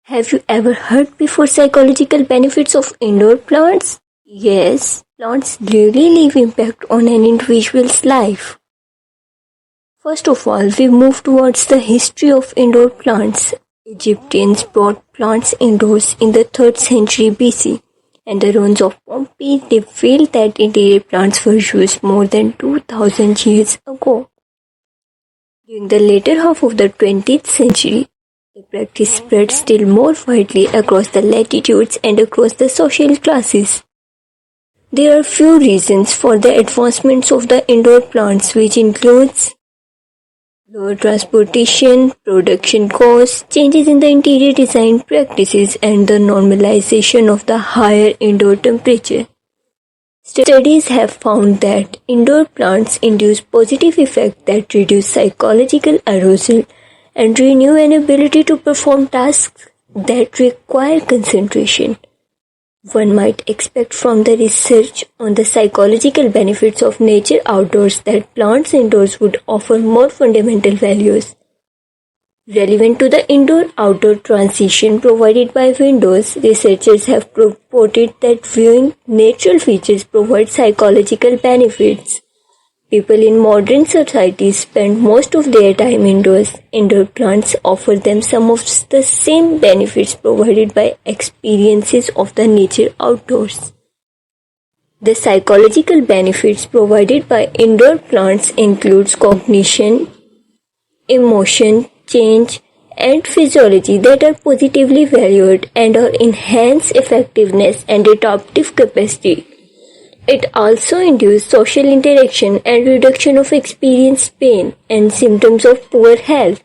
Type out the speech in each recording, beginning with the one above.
Have you ever heard before psychological benefits of indoor plants? Yes, plants really leave impact on an individual's life. First of all, we move towards the history of indoor plants. Egyptians brought plants indoors in the 3rd century BC, and the ruins of Pompeii reveal that interior plants were used more than 2000 years ago. During the later half of the 20th century, the practice spread still more widely across the latitudes and across the social classes. There are few reasons for the advancements of the indoor plants, which includes lower transportation, production costs, changes in the interior design practices, and the normalization of the higher indoor temperature. Studies have found that indoor plants induce positive effects that reduce psychological arousal and renew an ability to perform tasks that require concentration. One might expect from the research on the psychological benefits of nature outdoors that plants indoors would offer more fundamental values. Relevant to the indoor-outdoor transition provided by windows, researchers have reported that viewing natural features provides psychological benefits. People in modern societies spend most of their time indoors. Indoor plants offer them some of the same benefits provided by experiences of the nature outdoors. The psychological benefits provided by indoor plants includes cognition, emotion, change, and physiology that are positively valued and or enhance effectiveness and adaptive capacity. It also induces social interaction and reduction of experienced pain and symptoms of poor health.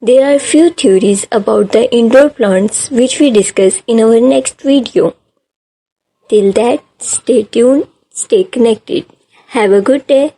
There are few theories about the indoor plants which we discuss in our next video. Till that, stay tuned, stay connected. Have a good day.